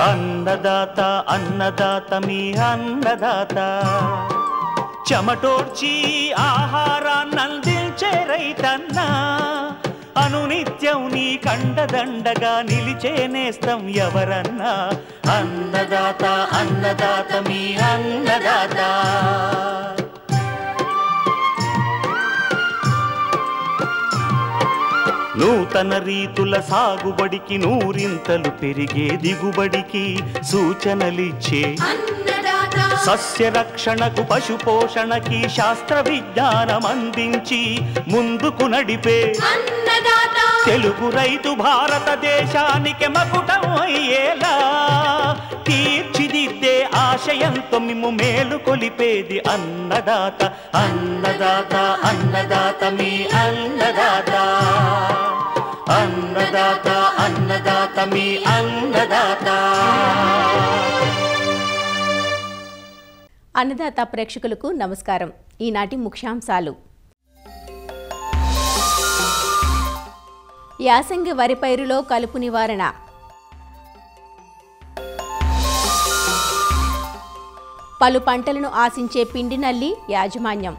అన్నదాత అన్నదాత మీ అన్నదాత చెమటోడ్చి ఆహారాన్నందించే రైతన్నా అనునిత్యం నీ కండదండగా నిలిచే నేస్తం ఎవరన్నా అన్నదాత అన్నదాత మీ అన్నదాత నూతన రీతుల సాగుబడికి నూరింతలు పెరిగే దిగుబడికి సూచనలిచ్చే సస్య రక్షణకు పశు పోషణకి శాస్త్ర విజ్ఞానం అందించి ముందుకు నడిపే తెలుగు రైతు భారతదేశానికి మకుటం అయ్యేలా తీర్చిదిద్దే ఆశయంతో మిమ్ము మేలు కొలిపేది అన్నదాత అన్నదాత అన్నదాత మీ అన్నదాత అన్నదాత అన్నదాత మీ అన్నదాత. అన్నదాత ప్రేక్షకులకు నమస్కారం. ఈనాటి ముఖ్యాంశాలు: యాసంగి వరి పైరులో కలుపు నివారణ, పలు పంటలను ఆశించే పిండి నల్లి యాజమాన్యం,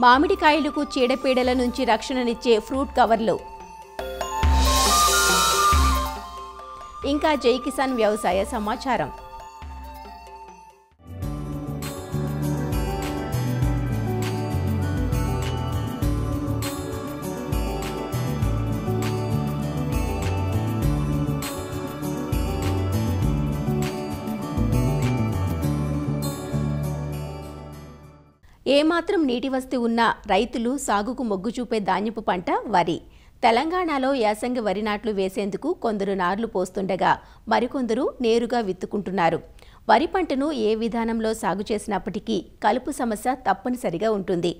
మామిడికాయలకు చీడపీడల నుంచి రక్షణనిచ్చే ఫ్రూట్ కవర్లు, ఇంకా జై కిసాన్ వ్యవసాయ సమాచారం. ఏమాత్రం నీటి వసతి ఉన్న రైతులు సాగుకు మొగ్గు చూపే ధాన్యపు పంట వరి. తెలంగాణలో యాసంగి వరి నాట్లు వేసేందుకు కొందరు నార్లు పోస్తుండగా మరికొందరు నేరుగా విత్తుకుంటున్నారు. వరి పంటను ఏ విధానంలో సాగు చేసినప్పటికీ కలుపు సమస్య తప్పనిసరిగా ఉంటుంది.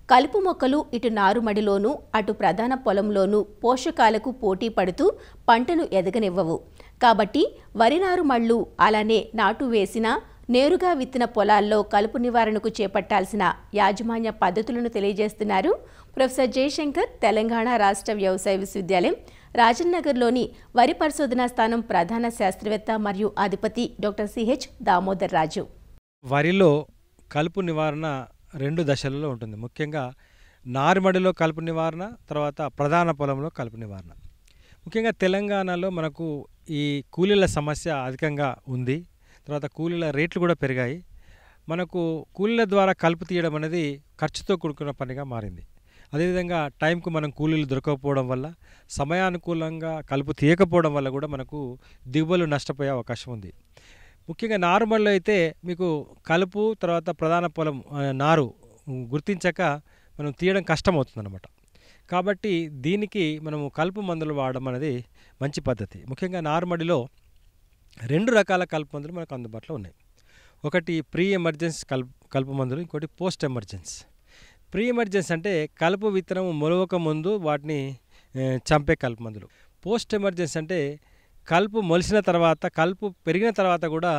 కలుపు మొక్కలు ఇటు నారుమడిలోనూ అటు ప్రధాన పొలంలోనూ పోషకాలకు పోటీ పడుతూ పంటను ఎదగనివ్వవు. కాబట్టి వరి నారుమళ్లు అలానే నాటు వేసినా నేరుగా విత్తిన పొలాల్లో కలుపు నివారణకు చేపట్టాల్సిన యాజమాన్య పద్ధతులను తెలియజేస్తున్నారు ప్రొఫెసర్ జయశంకర్, తెలంగాణ రాష్ట్ర వ్యవసాయ విశ్వవిద్యాలయం రాజన్నగర్లోని వరి పరిశోధనా స్థానం ప్రధాన శాస్త్రవేత్త మరియు అధిపతి డాక్టర్ సిహెచ్ దామోదర్ రాజు. వరిలో కలుపు నివారణ 2 దశలలో ఉంటుంది. ముఖ్యంగా నారుమడిలో కలుపు నివారణ, తర్వాత ప్రధాన పొలంలో కలుపు నివారణ. ముఖ్యంగా తెలంగాణలో మనకు ఈ కూలీల సమస్య అధికంగా ఉంది. తర్వాత కూలీల రేట్లు కూడా పెరిగాయి. మనకు కూలీల ద్వారా కలుపు తీయడం అనేది ఖర్చుతో కూడుకున్న పనిగా మారింది. అదేవిధంగా టైంకు మనం కూలీలు దొరకకపోవడం వల్ల, సమయానుకూలంగా కలుపు తీయకపోవడం వల్ల కూడా మనకు దిగుబడులు నష్టపోయే అవకాశం ఉంది. ముఖ్యంగా నారుమడిలో అయితే మీకు కలుపు తర్వాత ప్రధాన పొలం నారు గుర్తించక మనం తీయడం కష్టమవుతుందన్నమాట. కాబట్టి దీనికి మనము కలుపు మందులు వాడడం అనేది మంచి పద్ధతి. ముఖ్యంగా నారుమడిలో 2 రకాల కలుపు మందులు మనకు అందుబాటులో ఉన్నాయి. ఒకటి ప్రీ ఎమర్జెన్స్ కలుపు మందులు, ఇంకోటి పోస్ట్ ఎమర్జెన్స్. ప్రీ ఎమర్జెన్స్ అంటే కలుపు విత్తనం మొలవక ముందు వాటిని చంపే కలుపు మందులు. పోస్ట్ ఎమర్జెన్స్ అంటే కలుపు మొలిసిన తర్వాత, కలుపు పెరిగిన తర్వాత కూడా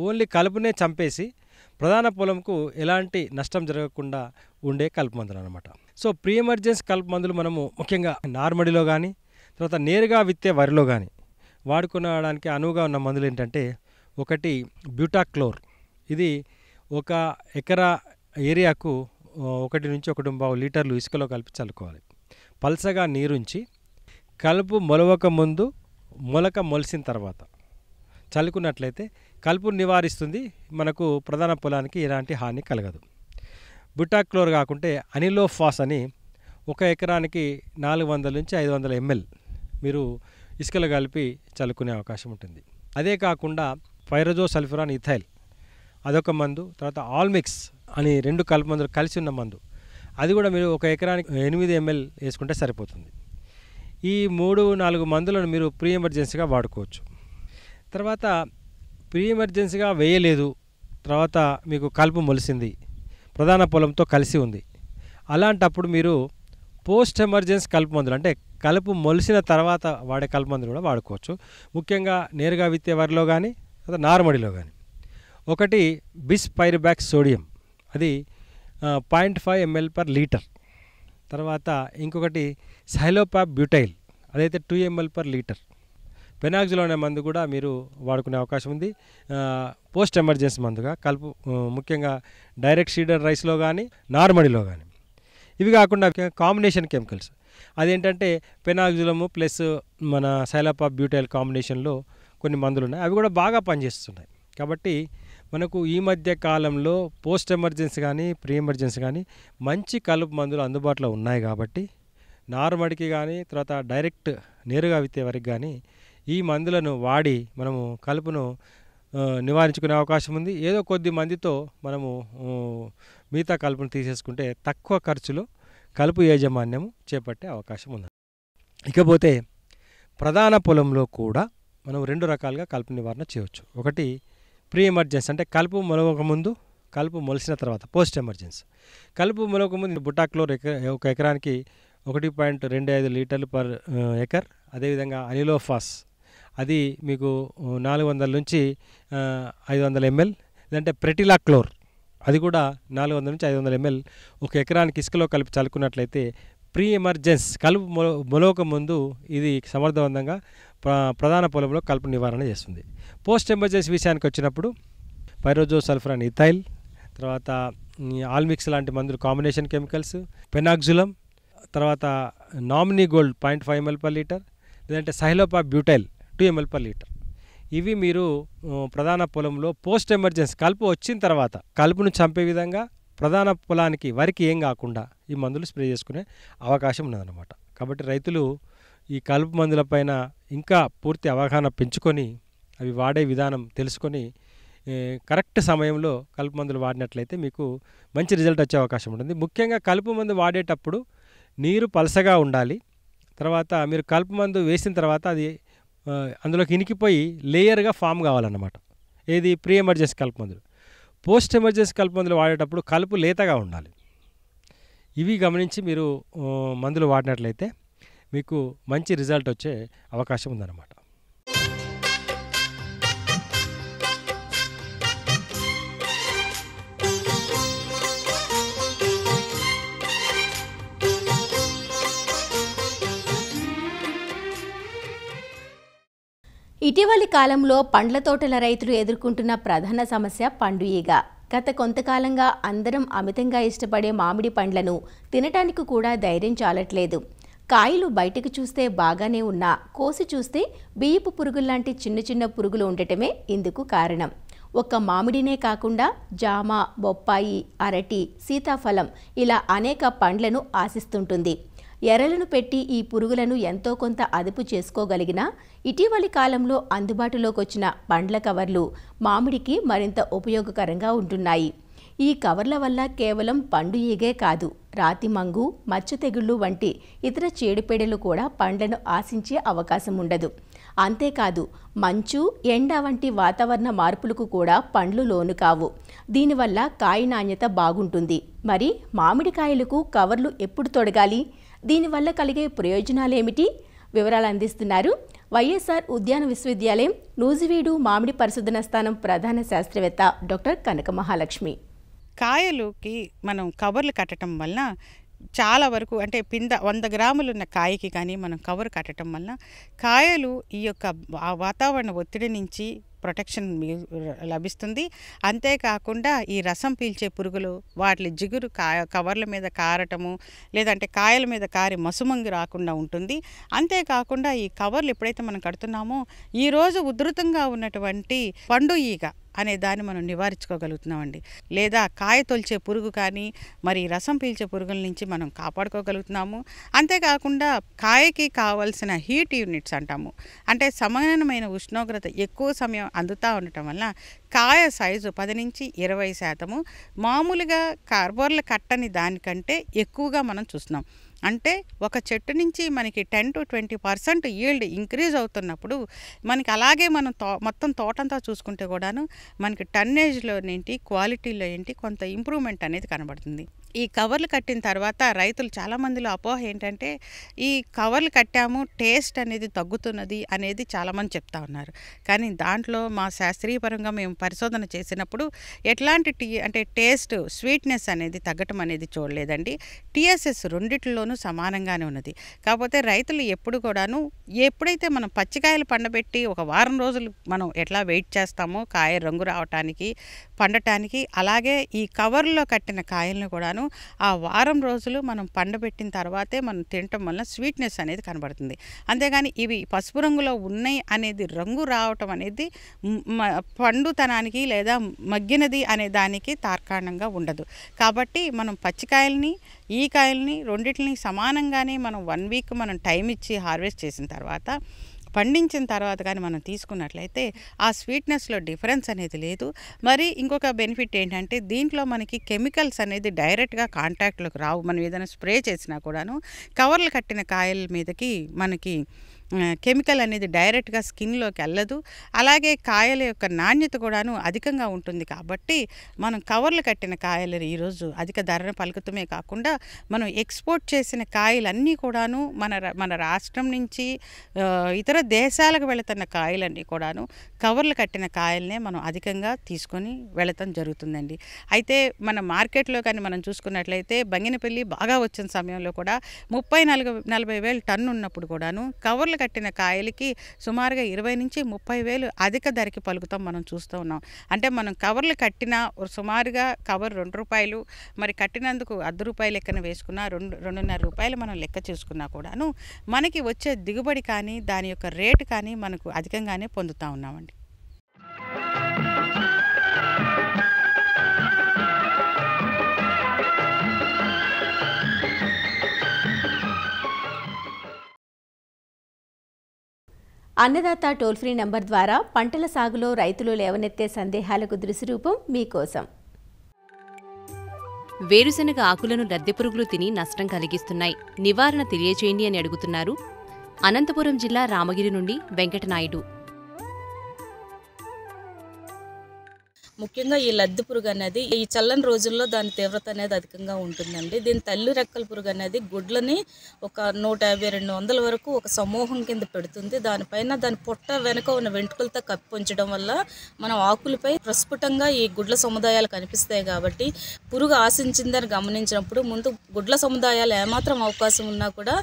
ఓన్లీ కలుపునే చంపేసి ప్రధాన పొలంకు ఎలాంటి నష్టం జరగకుండా ఉండే కలుపు మందులు అన్నమాట. సో ప్రీ ఎమర్జెన్స్ కలుపు మందులు మనము ముఖ్యంగా నార్మడిలో కానీ తర్వాత నేరుగా విత్తే వరిలో కానీ వాడుకోవడానికి అనువుగా ఉన్న మందులు ఏంటంటే, ఒకటి బ్యూటాక్లోర్. ఇది 1 ఎకరా ఏరియాకు 1 నుంచి 1.5 లీటర్లు ఇసుకలో కలిపి చల్లుకోవాలి. పల్సగా నీరుంచి కలుపు మొలవక ముందు, మొలక మొలిసిన తర్వాత చల్లుకున్నట్లయితే కలుపు నివారిస్తుంది. మనకు ప్రధాన పొలానికి ఎలాంటి హాని కలగదు. బ్యూటాక్లోర్ కాకుంటే అనిలోఫాస్ అని 1 ఎకరానికి 400 నుంచి 500 ml మీరు ఇసుకలో కలిపి చల్లుకునే అవకాశం ఉంటుంది. అదే కాకుండా పైరజోసల్ఫ్యూరాన్ ఇథైల్ అదొక మందు. తర్వాత ఆల్మిక్స్ అని 2 కలుపు మందులు కలిసి ఉన్న మందు, అది కూడా మీరు 1 ఎకరానికి 8 ml వేసుకుంటే సరిపోతుంది. ఈ 3-4 మందులను మీరు ప్రీ ఎమర్జెన్సీగా వాడుకోవచ్చు. తర్వాత ప్రీ ఎమర్జెన్సీగా వేయలేదు, తర్వాత మీకు కలుపు మొలిసింది, ప్రధాన పొలంతో కలిసి ఉంది, అలాంటప్పుడు మీరు పోస్ట్ ఎమర్జెన్స్ కలుపు మందులు అంటే కలుపు మొలిసిన తర్వాత వాడే కలుపు మందులు కూడా వాడుకోవచ్చు. ముఖ్యంగా నేరుగా విత్తే వరిలో కానీ లేదా నారుమడిలో కానీ. ఒకటి బిస్పైరిబాక్ సోడియం, అది 0.5 ml/లీటర్. తర్వాత ఇంకొకటి సైలోపాప్ బ్యూటైల్, అదైతే 2 ml/లీటర్. పెనాక్సిల్ అనే మందు కూడా మీరు వాడుకునే అవకాశం ఉంది. పోస్ట్ ఎమర్జెన్సీ మందుగా కలుపు, ముఖ్యంగా డైరెక్ట్ సీడెడ్ రైస్లో కానీ నార్మడిలో కానీ. ఇవి కాకుండా కాంబినేషన్ కెమికల్స్, అదేంటంటే పెనాక్సిలము ప్లస్ మన సైలాపాప్ బ్యూటైల్ కాంబినేషన్లో కొన్ని మందులు ఉన్నాయి, అవి కూడా బాగా పనిచేస్తున్నాయి. కాబట్టి మనకు ఈ మధ్య కాలంలో పోస్ట్ ఎమర్జెన్సీ కానీ ప్రీ ఎమర్జెన్సీ కానీ మంచి కలుపు మందులు అందుబాటులో ఉన్నాయి. కాబట్టి నార్మడికి కానీ తర్వాత డైరెక్ట్ నేరుగా విత్తే వరకు కానీ ఈ మందులను వాడి మనము కలుపును నివారించుకునే అవకాశం ఉంది. ఏదో కొద్ది మందితో మనము మిగతా కలుపును తీసేసుకుంటే తక్కువ ఖర్చులో కలుపు యాజమాన్యం చేపట్టే అవకాశం ఉంది. ఇకపోతే ప్రధాన పొలంలో కూడా మనం 2 రకాలుగా కలుపు నివారణ చేయవచ్చు. ఒకటి ప్రీ ఎమర్జెన్సీ, అంటే కలుపు మొలవక ముందు, కలుపు మొలిసిన తర్వాత పోస్ట్ ఎమర్జెన్సీ. కలుపు మొలవక ముందు బుటాక్లోర్ ఒక ఎకరానికి 1.25 లీటర్లు పర్ ఎకర్. అదేవిధంగా అనిలోఫాస్ అది మీకు 400 నుంచి 500 ml, లేదంటే ప్రెటిలాక్లోర్ అది కూడా 400 నుంచి 500 ml ఒక ఎకరానికి ఇసుకలో కలిపి చల్లుకున్నట్లయితే ప్రీ ఎమర్జెన్స్ కలుపు మొలవక ముందు ఇది సమర్థవంతంగా ప్రధాన పొలంలో కలుపు నివారణ చేస్తుంది. పోస్ట్ ఎమర్జెన్సీ విషయానికి వచ్చినప్పుడు పైరోజోసల్ఫరాన్ ఇథైల్, తర్వాత ఆల్మిక్స్ లాంటి మందులు, కాంబినేషన్ కెమికల్స్, పెనాక్సిలం, తర్వాత నామినీ గోల్డ్ 0.5 ml/లీటర్, లేదంటే సైలోపాప్ బ్యూటైల్ 2 ml/లీటర్. ఇవి మీరు ప్రధాన పొలంలో పోస్ట్ ఎమర్జెన్సీ కలుపు వచ్చిన తర్వాత కలుపును చంపే విధంగా ప్రధాన పొలానికి వరికి ఏం కాకుండా ఈ మందులు స్ప్రే చేసుకునే అవకాశం ఉన్నదన్నమాట. కాబట్టి రైతులు ఈ కలుపు మందులపైన ఇంకా పూర్తి అవగాహన పెంచుకొని అవి వాడే విధానం తెలుసుకొని కరెక్ట్ సమయంలో కలుపు మందులు వాడినట్లయితే మీకు మంచి రిజల్ట్ వచ్చే అవకాశం ఉంటుంది. ముఖ్యంగా కలుపు మందు వాడేటప్పుడు నీరు పలసగా ఉండాలి. తర్వాత మీరు కలుపు మందు వేసిన తర్వాత అది అందులోకి ఇనికిపోయి లేయర్గా ఫామ్ కావాలన్నమాట. ఏది ప్రీ ఎమర్జెన్సీ కలుపు మందులు. పోస్ట్ ఎమర్జెన్సీ కలుపు మందులు వాడేటప్పుడు కలుపు లేతగా ఉండాలి. ఇవి గమనించి మీరు మందులు వాడినట్లయితే మీకు మంచి రిజల్ట్ వచ్చే అవకాశం ఉందన్నమాట. ఇటీవలి కాలంలో పండ్ల తోటల రైతులు ఎదుర్కొంటున్న ప్రధాన సమస్య పండు ఈగ. గత కొంతకాలంగా అందరం అమితంగా ఇష్టపడే మామిడి పండ్లను తినటానికి కూడా ధైర్యం చాలట్లేదు. కాయలు బయటకు చూస్తే బాగానే ఉన్నా కోసి చూస్తే బియ్యపు పురుగుల్లాంటి చిన్న చిన్న పురుగులు ఉండటమే ఇందుకు కారణం. ఒక్క మామిడినే కాకుండా జామ, బొప్పాయి, అరటి, సీతాఫలం ఇలా అనేక పండ్లను ఆశిస్తుంటుంది. ఎరలను పెట్టి ఈ పురుగులను ఎంతో కొంత అదుపు చేసుకోగలిగినా ఇటీవలి కాలంలో అందుబాటులోకి వచ్చిన పండ్ల కవర్లు మామిడికి మరింత ఉపయోగకరంగా ఉంటున్నాయి. ఈ కవర్ల వల్ల కేవలం పండు ఈగే కాదు, రాతి మంగు, మచ్చ తెగుళ్ళు వంటి ఇతర చీడపీడలు కూడా పండ్లను ఆశించే అవకాశం ఉండదు. అంతేకాదు మంచు, ఎండ వంటి వాతావరణ మార్పులకు కూడా పండ్లు లోను కావు. దీనివల్ల కాయ నాణ్యత బాగుంటుంది. మరి మామిడికాయలకు కవర్లు ఎప్పుడు తొడగాలి? దీనివల్ల కలిగే ప్రయోజనాలేమిటి? వివరాలు అందిస్తున్నారు వైఎస్ఆర్ ఉద్యాన విశ్వవిద్యాలయం నూజివీడు మామిడి పరిశోధన స్థానం ప్రధాన శాస్త్రవేత్త డాక్టర్ కనక మహాలక్ష్మి. కాయలుకి మనం కవర్లు కట్టడం వలన చాలా వరకు, అంటే 100 గ్రాములు ఉన్న కాయకి కానీ మనం కవర్ కట్టడం వలన కాయలు ఈ యొక్క వాతావరణ ఒత్తిడి నుంచి ప్రొటెక్షన్ లభిస్తుంది. అంతేకాకుండా ఈ రసం పీల్చే పురుగులు వాటి జిగురు కవర్ల మీద కారటము, లేదంటే కాయల మీద కారి మసుమంగి రాకుండా ఉంటుంది. అంతేకాకుండా ఈ కవర్లు ఎప్పుడైతే మనం కడుతున్నామో ఈరోజు ఉధృతంగా ఉన్నటువంటి పండు ఈగ అనే దాన్ని మనం నివారించుకోగలుగుతున్నామండి. లేదా కాయ తొలిచే పురుగు కానీ మరి రసం పీల్చే పురుగుల నుంచి మనం కాపాడుకోగలుగుతున్నాము. అంతేకాకుండా కాయకి కావాల్సిన హీట్ యూనిట్స్ అంటాము, అంటే సమానమైన ఉష్ణోగ్రత ఎక్కువ సమయం అందుతూ ఉండటం వల్ల కాయ సైజు 10 నుంచి 20% మామూలుగా కార్బోర్లు కట్టని దానికంటే ఎక్కువగా మనం చూస్తున్నాం. అంటే ఒక చెట్టు నుంచి మనకి 10 to 20% ఈల్డ్ ఇంక్రీజ్ అవుతున్నప్పుడు మనకి అలాగే మనం మొత్తం తోటంతా చూసుకుంటే కూడాను మనకి టన్నేజ్లో ఏంటి, క్వాలిటీలో ఏంటి కొంత ఇంప్రూవ్మెంట్ అనేది కనబడుతుంది. ఈ కవర్లు కట్టిన తర్వాత రైతులు చాలామందిలో అపోహ ఏంటంటే ఈ కవర్లు కట్టాము టేస్ట్ అనేది తగ్గుతున్నది అనేది చాలామంది చెప్తా ఉన్నారు. కానీ దాంట్లో మా శాస్త్రీయపరంగా మేము పరిశోధన చేసినప్పుడు ఎట్లాంటి అంటే టేస్ట్ స్వీట్నెస్ అనేది తగ్గటం అనేది చూడలేదండి. టీఎస్ఎస్ రెండిట్లోనూ సమానంగానే ఉన్నది. కాకపోతే రైతులు ఎప్పుడు కూడాను ఎప్పుడైతే మనం పచ్చికాయలు పండబెట్టి ఒక వారం రోజులు మనం ఎట్లా వెయిట్ చేస్తామో కాయ రంగు రావటానికి పండటానికి, అలాగే ఈ కవర్లో కట్టిన కాయలను కూడాను ఆ వారం రోజులు మనం పండబెట్టిన తర్వాతే మనం తినటం వల్ల స్వీట్నెస్ అనేది కనబడుతుంది. అంతేగాని ఇవి పసుపు రంగులో ఉన్నాయి అనేది రంగు రావటం అనేది పండుతనానికి లేదా మగ్గినది అనే దానికి తార్కాణంగా ఉండదు. కాబట్టి మనం పచ్చికాయల్ని ఈ కాయల్ని రెండింటిని సమానంగానే మనం 1 వీక్ మనం టైం ఇచ్చి హార్వెస్ట్ చేసిన తర్వాత పండించిన తర్వాత కానీ మనం తీసుకున్నట్లయితే ఆ స్వీట్నెస్లో డిఫరెన్స్ అనేది లేదు. మరి ఇంకొక బెనిఫిట్ ఏంటంటే దీంట్లో మనకి కెమికల్స్ అనేది డైరెక్ట్గా కాంటాక్ట్లోకి రావు. మనం ఏదైనా స్ప్రే చేసినా కూడాను కవర్లు కట్టిన కాయల మీదకి మనకి కెమికల్ అనేది డైరెక్ట్గా స్కిన్లోకి వెళ్ళదు. అలాగే కాయల యొక్క నాణ్యత కూడాను అధికంగా ఉంటుంది. కాబట్టి మనం కవర్లు కట్టిన కాయలు ఈరోజు అధిక ధరను పలుకుతమే కాకుండా మనం ఎక్స్పోర్ట్ చేసిన కాయలన్నీ కూడాను మన రాష్ట్రం నుంచి ఇతర దేశాలకు వెళుతున్న కాయలన్నీ కూడాను కవర్లు కట్టిన కాయలనే మనం అధికంగా తీసుకొని వెళతాం జరుగుతుందండి. అయితే మన మార్కెట్లో కానీ మనం చూసుకున్నట్లయితే బంగినపల్లి బాగా వచ్చిన సమయంలో కూడా 30-40 వేలు టన్ను ఉన్నప్పుడు కూడాను కవర్లు కట్టిన కాయలకి సుమారుగా 20 నుంచి 30 వేలు అధిక ధరకి పలుకుతాం మనం చూస్తూ ఉన్నాం. అంటే మనం కవర్లు కట్టిన సుమారుగా కవర్ 2 రూపాయలు, మరి కట్టినందుకు ₹1 లెక్కన వేసుకున్నా 2.5 రూపాయలు మనం లెక్క చేసుకున్నా కూడాను మనకి వచ్చే దిగుబడి కానీ దాని యొక్క రేటు కానీ మనకు అధికంగానే పొందుతూ ఉన్నామండి. అన్నదాత టోల్ ఫ్రీ నంబర్ ద్వారా పంటల సాగులో రైతులు లేవనెత్తే సందేహాలకు దృశ్యరూపం మీకోసం. వేరుశనగ ఆకులను లద్దె పురుగులు తిని నష్టం కలిగిస్తున్నాయి, నివారణ తెలియచేయండి అని అడుగుతున్నారు అనంతపురం జిల్లా రామగిరి నుండి వెంకటనాయుడు. ముఖ్యంగా ఈ లద్దె పురుగు అనేది ఈ చల్లని రోజుల్లో దాని తీవ్రత అనేది అధికంగా ఉంటుందండి. దీని తల్లి రెక్కల పురుగు అనేది గుడ్లని ఒక 150-200 వరకు ఒక సమూహం కింద పెడుతుంది. దానిపైన దాని పొట్ట వెనుక ఉన్న వెంట్రుకలతో కప్పి ఉంచడం వల్ల మనం ఆకులపై ప్రస్ఫుటంగా ఈ గుడ్ల సముదాయాలు కనిపిస్తాయి. కాబట్టి పురుగు ఆశించిందని గమనించినప్పుడు ముందు గుడ్ల సముదాయాలు ఏమాత్రం అవకాశం ఉన్నా కూడా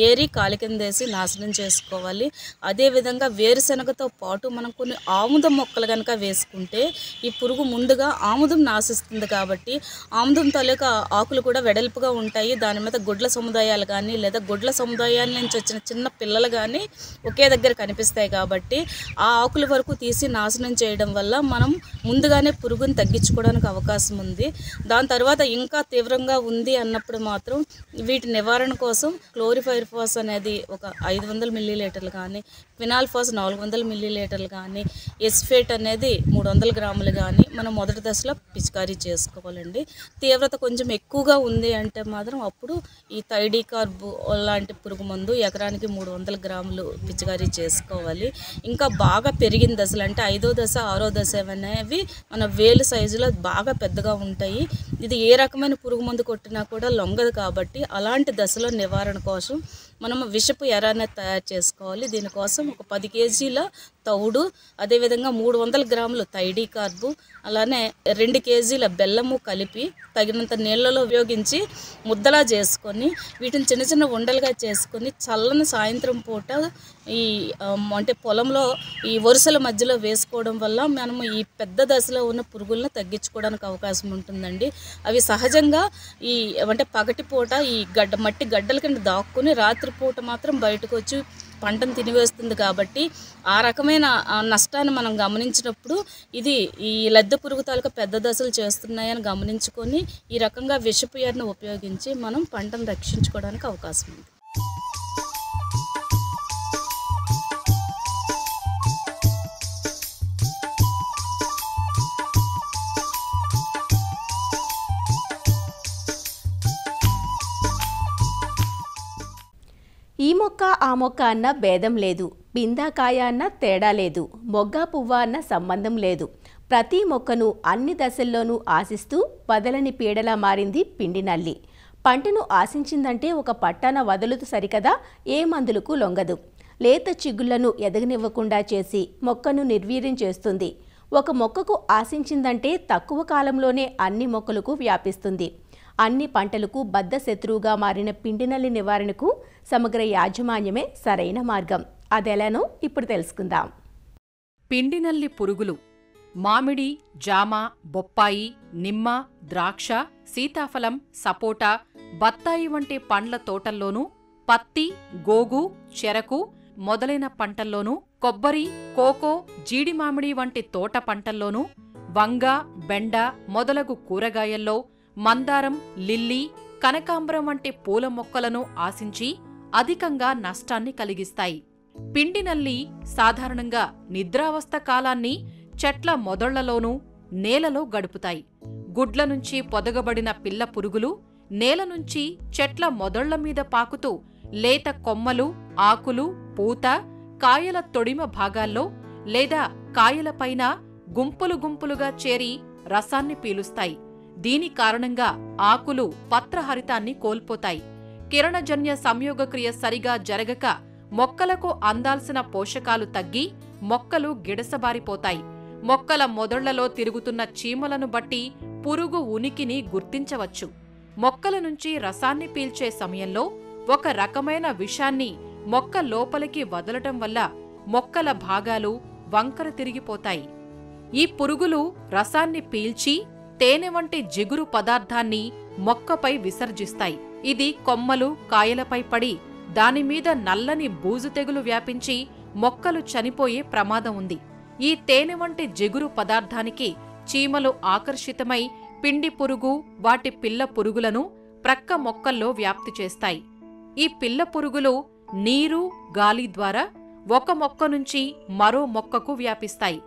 ఏరి కాలి కిందేసి నాశనం చేసుకోవాలి. అదేవిధంగా వేరుశనగతో పాటు మనం కొన్ని ఆముదం మొక్కలు కనుక వేసుకుంటే ఈ పురుగు ముందుగా ఆముదం నాశిస్తుంది. కాబట్టి ఆముదం తాలూకా ఆకులు కూడా వెడల్పుగా ఉంటాయి. దాని మీద గుడ్ల సముదాయాలు కానీ లేదా గుడ్ల సముదాయాల నుంచి వచ్చిన చిన్న పిల్లలు కానీ ఒకే దగ్గర కనిపిస్తాయి. కాబట్టి ఆ ఆకుల వరకు తీసి నాశనం చేయడం వల్ల మనం ముందుగానే పురుగుని తగ్గించుకోవడానికి అవకాశం ఉంది. దాని తర్వాత ఇంకా తీవ్రంగా ఉంది అన్నప్పుడు మాత్రం వీటి నివారణ కోసం క్లోరిఫైర్ఫాస్ అనేది ఒక 500 మిల్లీలీటర్లు కానీ, క్వినాల్ఫాస్ 400 మిల్లీలీటర్లు కానీ, ఎస్ఫేట్ అనేది 300 గ్రాములు కానీ మనం మొదటి దశలో పిచికారీ చేసుకోవాలండి. తీవ్రత కొంచెం ఎక్కువగా ఉంది అంటే మాత్రం అప్పుడు ఈ థైడీకార్బ్ లాంటి పురుగు మందు ఎకరానికి 300 గ్రాములు పిచికారీ చేసుకోవాలి. ఇంకా బాగా పెరిగిన దశలు అంటే 5వ దశ 6వ దశ అనేవి మన వేలు సైజులో బాగా పెద్దగా ఉంటాయి. ఇది ఏ రకమైన పురుగు మందు కొట్టినా కూడా లొంగదు. కాబట్టి అలాంటి దశలో నివారణ కోసం మనం విషపు ఎర అనేది తయారు చేసుకోవాలి. దీనికోసం ఒక 10 కేజీల తౌడు, అదేవిధంగా 300 గ్రాములు థైడీకార్బు, అలానే 2 కేజీల బెల్లము కలిపి తగినంత నీళ్ళలో ఉపయోగించి ముద్దలా చేసుకొని వీటిని చిన్న చిన్న ఉండలుగా చేసుకొని చల్లని సాయంత్రం పూట ఈ అంటే పొలంలో ఈ వరుసల మధ్యలో వేసుకోవడం వల్ల మనము ఈ పెద్ద దశలో ఉన్న పురుగులను తగ్గించుకోవడానికి అవకాశం ఉంటుందండి. అవి సహజంగా ఈ అంటే పగటిపూట ఈ మట్టి గడ్డల కింద దాక్కుని రాత్రిపూట మాత్రం బయటకు వచ్చి పంటను తినివేస్తుంది. కాబట్టి ఆ రకమైన నష్టాన్ని మనం గమనించినప్పుడు ఇది ఈ లద్దె పురుగు తాలూకా పెద్ద దశలు చేస్తున్నాయని గమనించుకొని ఈ రకంగా విషపు ఎరను ఉపయోగించి మనం పంటను రక్షించుకోవడానికి అవకాశం ఉంది. ఈ మొక్క ఆ మొక్క అన్న భేదం లేదు, పిందా కాయ అన్న తేడా లేదు, మొగ్గ పువ్వ అన్న సంబంధం లేదు, ప్రతి మొక్కను అన్ని దశల్లోనూ ఆశిస్తూ వదలని పీడలా మారింది పిండి నల్లి. పంటను ఆశించిందంటే ఒక పట్టాన వదులుతూ సరికదా, ఏ మందులకు లొంగదు. లేత చిగుళ్లను ఎదగనివ్వకుండా చేసి మొక్కను నిర్వీర్యం చేస్తుంది. ఒక మొక్కకు ఆశించిందంటే తక్కువ కాలంలోనే అన్ని మొక్కలకు వ్యాపిస్తుంది. అన్ని పంటలకు బద్ధ శత్రువుగా మారిన పిండి నల్లి నివారణకు సమగ్ర యాజమాన్యమే సరైన మార్గం. అదెలానో ఇప్పుడు తెలుసుకుందాం. పిండి నల్లి పురుగులు మామిడి, జామ, బొప్పాయి, నిమ్మ, ద్రాక్ష, సీతాఫలం, సపోటా, బత్తాయి వంటి పండ్ల తోటల్లోనూ, పత్తి, గోగు, చెరకు మొదలైన పంటల్లోనూ, కొబ్బరి, కోకో, జీడి మామిడి వంటి తోట పంటల్లోనూ, వంగ, బెండ మొదలగు కూరగాయల్లో, మందారం, లిల్లీ, కనకాంబరం వంటి పూల మొక్కలను ఆశించి అధికంగా నష్టాన్ని కలిగిస్తాయి. పిండి నల్లి సాధారణంగా నిద్రావస్థ కాలాన్ని చెట్ల మొదళ్లలోనూ, నేలలో గడుపుతాయి. గుడ్ల నుంచి పొదగబడిన పిల్ల పురుగులు నేల నుంచి చెట్ల మొదళ్ల మీద పాకుతూ లేత కొమ్మలు, ఆకులు, పూత, కాయల తొడిమ భాగాల్లో లేదా కాయలపైన గుంపులు గుంపులుగా చేరి రసాన్ని పీలుస్తాయి. దీని కారణంగా ఆకులు పత్రహరితాన్ని కోల్పోతాయి. కిరణజన్య సంయోగక్రియ సరిగా జరగక మొక్కలకు అందాల్సిన పోషకాలు తగ్గి మొక్కలు గిడసబారిపోతాయి. మొక్కల మొదళ్లలో తిరుగుతున్న చీమలను బట్టి పురుగు ఉనికిని గుర్తించవచ్చు. మొక్కల నుంచి రసాన్ని పీల్చే సమయంలో ఒక రకమైన విషాన్ని మొక్క లోపలికి వదలటం వల్ల మొక్కల భాగాలు వంకర తిరిగిపోతాయి. ఈ పురుగులు రసాన్ని పీల్చి తేనె వంటి జిగురు పదార్థాన్ని మొక్కపై విసర్జిస్తాయి. ఇది కొమ్మలు, కాయలపై పడి దానిమీద నల్లని బూజు తెగులు వ్యాపించి మొక్కలు చనిపోయే ప్రమాదం ఉంది. ఈ తేనె వంటి జిగురు పదార్థానికి చీమలు ఆకర్షితమై పిండి పురుగు, వాటి పిల్ల పురుగులను ప్రక్క మొక్కల్లో వ్యాప్తి చేస్తాయి. ఈ పిల్ల పురుగులు నీరు, గాలి ద్వారా ఒక మొక్క నుంచి మరో మొక్కకు వ్యాపిస్తాయి.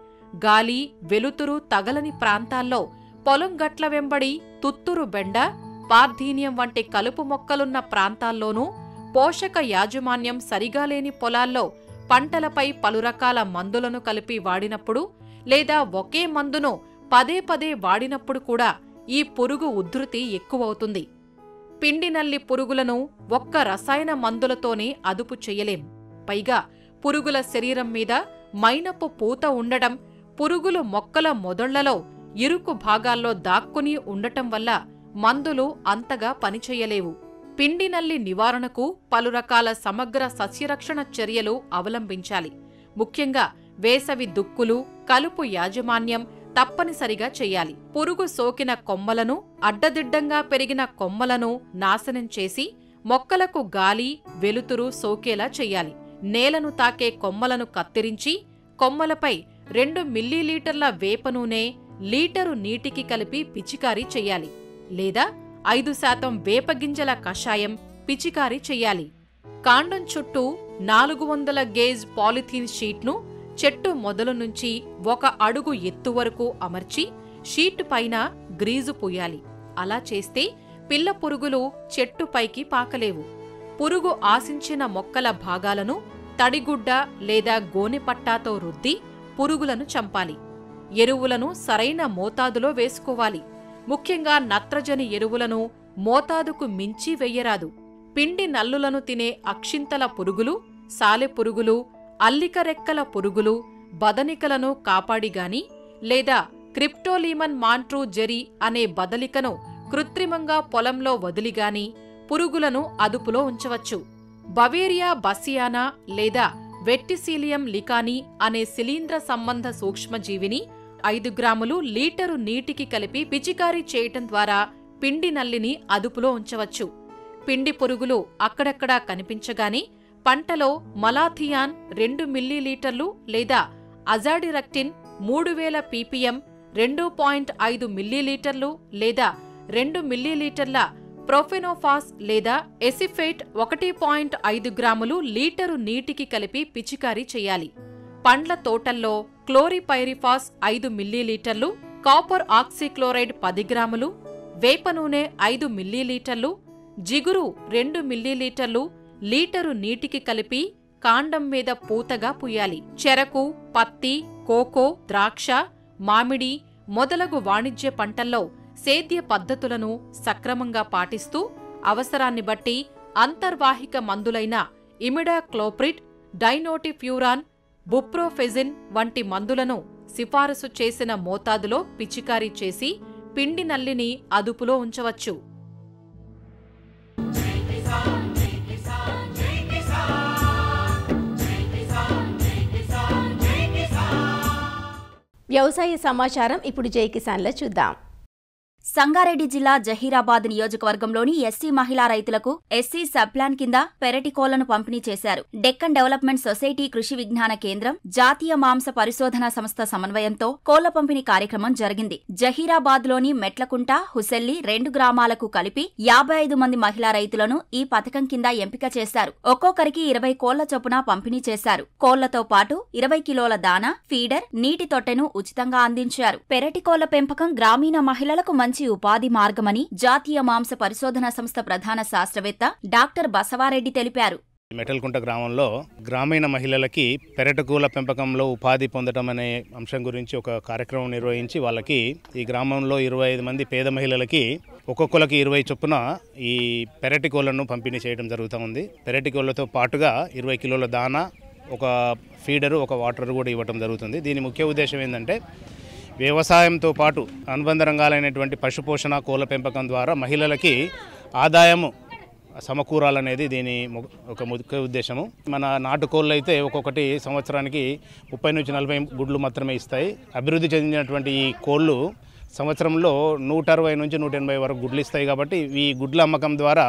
గాలి, వెలుతురు తగలని ప్రాంతాల్లో, పొలం గట్ల వెంబడి తుత్తురు బెండ, పార్థీనియం వంటి కలుపు మొక్కలున్న ప్రాంతాల్లోనూ, పోషక యాజమాన్యం సరిగా లేని పొలాల్లో పంటలపై పలు రకాల మందులను కలిపి వాడినప్పుడు లేదా ఒకే మందును పదే పదే వాడినప్పుడు కూడా ఈ పురుగు ఉధృతి ఎక్కువవుతుంది. పిండి నల్లి పురుగులను ఒక్క రసాయన మందులతోనే అదుపు చెయ్యలేం. పైగా పురుగుల శరీరం మీద మైనపు పూత ఉండడం, పురుగులు మొక్కల మొదళ్లలో ఇరుకు భాగాల్లో దాక్కుని ఉండటం వల్ల మందులు అంతగా పనిచెయ్యలేవు. పిండి నల్లి నివారణకు పలు రకాల సమగ్ర సస్యరక్షణ చర్యలు అవలంబించాలి. ముఖ్యంగా వేసవి దుక్కులు, కలుపు యాజమాన్యం తప్పనిసరిగా చెయ్యాలి. పురుగు సోకిన కొమ్మలను, అడ్డదిడ్డంగా పెరిగిన కొమ్మలను నాశనం చేసి మొక్కలకు గాలి, వెలుతురు సోకేలా చెయ్యాలి. నేలను తాకే కొమ్మలను కత్తిరించి కొమ్మలపై 2 మిల్లీలీటర్ల వేప నూనె లీటరు నీటికి కలిపి పిచికారీ చెయ్యాలి. లేదా 5% వేపగింజల కషాయం పిచికారీ చెయ్యాలి. కాండం చుట్టూ 400 గేజ్ పాలిథీన్ షీట్ను చెట్టు మొదలు నుంచి 1 అడుగు ఎత్తు వరకు అమర్చి షీట్ పైన గ్రీజు పూయాలి. అలా చేస్తే పిల్ల పురుగులు చెట్టుపైకి పాకలేవు. పురుగు ఆశించిన మొక్కల భాగాలను తడిగుడ్డ లేదా గోనెపట్టాతో రుద్ది పురుగులను చంపాలి. ఎరువులను సరైన మోతాదులో వేసుకోవాలి. ముఖ్యంగా నత్రజని ఎరువులను మోతాదుకు మించి వెయ్యరాదు. పిండి నల్లులను తినే అక్షింతల పురుగులు, సాలెపురుగులు, అల్లిక రెక్కల పురుగులు, బదనికలను కాపాడిగాని లేదా క్రిప్టోలీమన్ మాంట్రూ జెరీ అనే బదలికను కృత్రిమంగా పొలంలో వదిలిగాని పురుగులను అదుపులో ఉంచవచ్చు. బవేరియా బసియానా లేదా వెట్టిసీలియం లికాని అనే శిలీంద్ర సంబంధ సూక్ష్మజీవిని 5 గ్రాములు లీటరు నీటికి కలిపి పిచికారీ చేయటం ద్వారా పిండి నల్లిని అదుపులో ఉంచవచ్చు. పిండి పురుగులు అక్కడక్కడా కనిపించగానే పంటలో మలాథియాన్ 2 మిల్లీలీటర్లు లేదా అజాడిరక్టిన్ 3000 ppm 2.5 మిల్లీలీటర్లు లేదా 2 మిల్లీలీటర్ల ప్రొఫెనోఫాస్ లేదా ఎసిఫేట్ 1.5 గ్రాములు లీటరు నీటికి కలిపి పిచికారీ చేయాలి. పండ్ల తోటల్లో క్లోరిపైరిఫాస్ 5 మిల్లీలీటర్లు, కాపర్ ఆక్సీక్లోరైడ్ 10 గ్రాములు, వేప నూనె 5 మిల్లీలీటర్లు, జిగురు 2 మిల్లీలీటర్లు లీటరు నీటికి కలిపి కాండం మీద పూతగా పూయాలి. చెరకు, పత్తి, కోకో, ద్రాక్ష, మామిడి మొదలగు వాణిజ్య పంటల్లో సేద్య పద్ధతులను సక్రమంగా పాటిస్తూ అవసరాన్ని బట్టి అంతర్వాహిక మందులైన ఇమిడాక్లోప్రిడ్, డైనోటిఫ్యూరాన్, బుప్రోఫెజిన్ వంటి మందులను సిఫారసు చేసిన మోతాదులో పిచికారీ చేసి పిండి నల్లిని అదుపులో ఉంచవచ్చు. వ్యవసాయ సమాచారం ఇప్పుడు జై కిసాన్లో చూద్దాం. సంగారెడ్డి జిల్లా జహీరాబాద్ నియోజకవర్గంలోని ఎస్సీ మహిళా రైతులకు ఎస్సీ సబ్ ప్లాన్ కింద పెరటి కోళ్లను పంపిణీ చేశారు. డెక్కన్ డెవలప్మెంట్ సొసైటీ కృషి విజ్ఞాన కేంద్రం, జాతీయ మాంస పరిశోధనా సంస్థ సమన్వయంతో కోళ్ల పంపిణీ కార్యక్రమం జరిగింది. జహీరాబాద్ లోని మెట్లకుంట, హుసెల్లి 2 గ్రామాలకు కలిపి 55 మంది మహిళా రైతులను ఈ పథకం కింద ఎంపిక చేశారు. ఒక్కొక్కరికి 20 కోళ్ల చొప్పున పంపిణీ చేశారు. కోళ్లతో పాటు 20 కిలోల దానా, ఫీడర్, నీటి తొట్టెను ఉచితంగా అందించారు. పెరటి కోళ్ల పెంపకం గ్రామీణ మహిళలకు మంచి ఉపాధి మార్గమని జాతీయ మాంస పరిశోధనా సంస్థ ప్రధాన శాస్త్రవేత్త డాక్టర్ బసవారెడ్డి తెలిపారు. మెటల్కుంట గ్రామంలో గ్రామీణ మహిళలకి పెరటికోళ్ల పెంపకంలో ఉపాధి పొందడం అనే అంశం గురించి ఒక కార్యక్రమం నిర్వహించి వాళ్ళకి ఈ గ్రామంలో 25 మంది పేద మహిళలకి ఒక్కొక్కరికి 20 చొప్పున ఈ పెరటికోళ్లను పంపిణీ చేయడం జరుగుతూ ఉంది. పెరటికోళ్లతో పాటుగా 20 కిలోల దానా, ఒక ఫీడరు, ఒక వాటర్ కూడా ఇవ్వడం జరుగుతుంది. దీని ముఖ్య ఉద్దేశం ఏంటంటే వ్యవసాయంతో పాటు అనుబంధ రంగాలైనటువంటి పశుపోషణ, కోళ్ల పెంపకం ద్వారా మహిళలకి ఆదాయము సమకూరాలనేది దీని ఒక ముఖ్య ఉద్దేశము. మన నాటుకోళ్ళు అయితే ఒక్కొక్కటి సంవత్సరానికి 30 నుంచి 40 గుడ్లు మాత్రమే ఇస్తాయి. అభివృద్ధి చెందినటువంటి ఈ కోళ్ళు సంవత్సరంలో 160 నుంచి 180 వరకు గుడ్లు ఇస్తాయి. కాబట్టి ఈ గుడ్ల అమ్మకం ద్వారా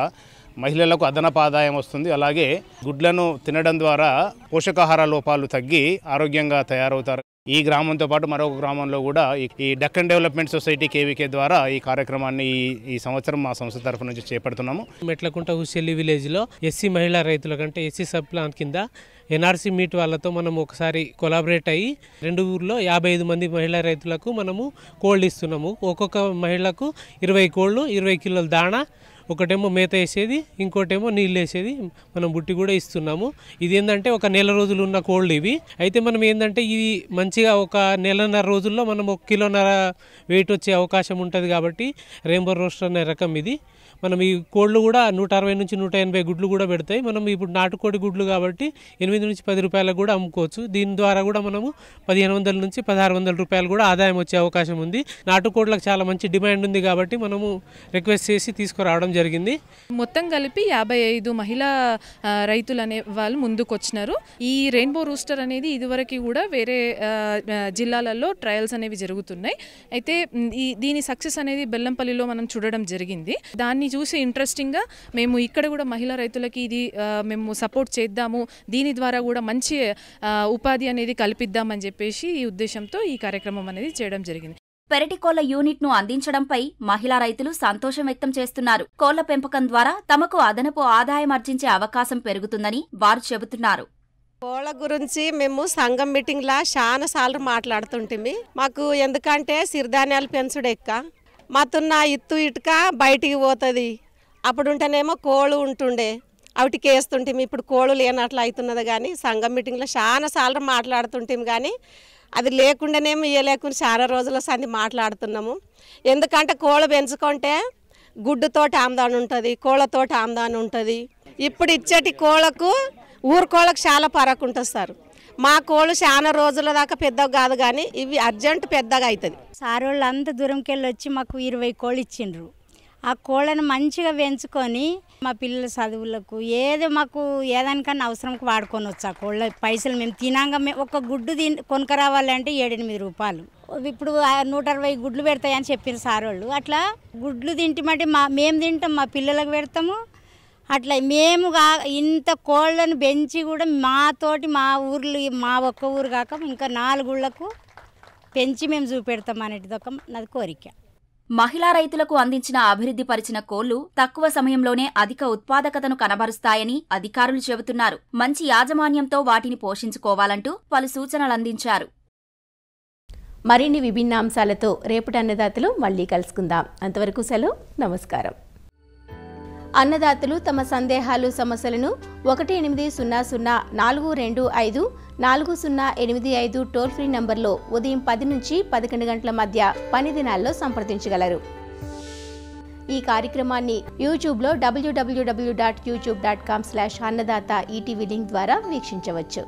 మహిళలకు అదనపు ఆదాయం వస్తుంది. అలాగే గుడ్లను తినడం ద్వారా పోషకాహార లోపాలు తగ్గి ఆరోగ్యంగా తయారవుతారు. ఈ గ్రామంతో పాటు మరొక గ్రామంలో కూడా ఈ డెక్కన్ డెవలప్మెంట్ సొసైటీ కేవీకే ద్వారా ఈ కార్యక్రమాన్ని ఈ సంవత్సరం మా సంస్థ తరఫు నుంచి చేపడుతున్నాము. మెట్లకుంట హుసెల్లి విలేజ్లో ఎస్సీ మహిళా రైతుల కంటే ఎస్సీ సబ్ ప్లాన్ కింద ఎన్ఆర్సీ మీట్ వాళ్ళతో మనం ఒకసారి కొలాబరేట్ అయ్యి 2 ఊర్లో 55 మంది మహిళా రైతులకు మనము కోళ్ళు ఇస్తున్నాము. ఒక్కొక్క మహిళకు 20 కోళ్ళు, 20 కిలోల దాణా, ఒకటేమో మేత వేసేది, ఇంకోటేమో నీళ్ళు వేసేది మనం బుట్టి కూడా ఇస్తున్నాము. ఇది ఏంటంటే ఒక నెల రోజులు ఉన్న కోళ్ళు ఇవి. అయితే మనం ఏంటంటే ఇవి మంచిగా ఒక నెలన్నర రోజుల్లో మనం 1 కిలోన్నర వెయిట్ వచ్చే అవకాశం ఉంటుంది. కాబట్టి రెయిన్బో రోస్టర్ అనే రకం ఇది. మనం ఈ కోళ్ళు కూడా 160 నుంచి 180 గుడ్లు కూడా పెడతాయి. మనం ఇప్పుడు నాటుకోడి గుడ్లు కాబట్టి 8 నుంచి 10 రూపాయలకు కూడా అమ్ముకోవచ్చు. దీని ద్వారా కూడా మనము 1500 నుంచి 1600 రూపాయలు కూడా ఆదాయం వచ్చే అవకాశం ఉంది. నాటుకోడ్లకు చాలా మంచి డిమాండ్ ఉంది కాబట్టి మనము రిక్వెస్ట్ చేసి తీసుకురావడం జరిగింది. మొత్తం కలిపి 55 మహిళా రైతులు అనే వాళ్ళు ముందుకు వచ్చినారు. ఈ రెయిన్బో రూస్టర్ అనేది ఇదివరకు కూడా వేరే జిల్లాలలో ట్రయల్స్ అనేవి జరుగుతున్నాయి. అయితే దీని సక్సెస్ అనేది బెల్లంపల్లిలో మనం చూడడం జరిగింది. దాన్ని చూసి ఇంట్రెస్టింగ్గా మేము ఇక్కడ కూడా మహిళా రైతులకి ఇది మేము సపోర్ట్ చేద్దాము, దీని ద్వారా కూడా మంచి ఉపాధి అనేది కల్పిద్దామని చెప్పేసి ఈ ఉద్దేశంతో ఈ కార్యక్రమం అనేది చేయడం జరిగింది. పెరటి కోళ్ల యూనిట్ను అందించడంపై మహిళా రైతులు సంతోషం వ్యక్తం చేస్తున్నారు. కోళ్ల పెంపకం ద్వారా తమకు అదనపు ఆదాయం ఆర్జించే అవకాశం పెరుగుతుందని వారు చెబుతున్నారు. కోళ్ల గురించి మేము సంఘం మీటింగ్లా చాలా సార్లు మాట్లాడుతుంటిమి. మాకు ఎందుకంటే సిరిధాన్యాలు పెంచుడు ఎక్క మాతున్న ఇత్తు ఇటుక బయటికి పోతుంది. అప్పుడు ఉంటేనేమో కోళ్ళు ఉంటుండే, వాటికి వేస్తుంటిమి. ఇప్పుడు కోళ్ళు లేనట్లు అవుతున్నది. కానీ సంఘం మీటింగ్లో చాలా సార్లు మాట్లాడుతుంటిమి. కానీ అది లేకుండానేమో ఇవ్వలేకుండా చాలా రోజుల సంది మాట్లాడుతున్నాము. ఎందుకంటే కోళ్ళు పెంచుకుంటే గుడ్డుతోటి ఆమ్దాని ఉంటుంది, కోళ్ళతోటి ఆమ్దాని ఉంటుంది. ఇప్పుడు ఇచ్చేటి కోళ్ళకు ఊరు కోళ్ళకు చాలా పరకు ఉంటుంది సార్. మా కోళ్ళు చాలా రోజుల దాకా పెద్దగా కాదు, కానీ ఇవి అర్జెంట్ పెద్దగా అవుతుంది. సార్ వాళ్ళు అంత దూరంకి వెళ్ళి వచ్చి మాకు 20 కోళ్ళు ఇచ్చిండ్రు. ఆ కోళ్ళను మంచిగా పెంచుకొని మా పిల్లల చదువులకు ఏదో మాకు ఏదానికన్నా అవసరంకి వాడుకొని వచ్చు. ఆ కోళ్ళ పైసలు మేము తినాక ఒక గుడ్డు కొనుక రావాలంటే 7-8 రూపాయలు. ఇప్పుడు 160 గుడ్లు పెడతాయని చెప్పిన సార్ వాళ్ళు. అట్లా గుడ్లు తింటామంటే మేము తింటాం, మా పిల్లలకు పెడతాము. అట్లా మేము ఇంత కోళ్ళను పెంచి కూడా మాతోటి మా ఊర్లు, మా ఒక్క ఊరు కాక ఇంకా 4 ఊళ్ళకు పెంచి మేము చూపెడతాం అనేది ఒక నాది కోరిక. మహిళా రైతులకు అందించిన అభివృద్ధి పరిచిన కోళ్లు తక్కువ సమయంలోనే అధిక ఉత్పాదకతను కనబరుస్తాయని అధికారులు చెబుతున్నారు. మంచి యాజమాన్యంతో వాటిని పోషించుకోవాలంటూ పలు సూచనలందించారు. మరిన్ని విభిన్న అంశాలతో రేపటి అన్నదాతలు మళ్లీ కలుసుకుందాం. అంతవరకు సెలవు, నమస్కారం. అన్నదాతలు తమ సందేహాలు సమస్యలను 1800-425-4085 టోల్ ఫ్రీ నంబర్లో ఉదయం 10 నుంచి 11 గంటల మధ్య పని దినాల్లో సంప్రదించగలరు. ఈ కార్యక్రమాన్ని యూట్యూబ్లో www.youtube.com/అన్నదాత ఈటీవీ లింక్ ద్వారా వీక్షించవచ్చు.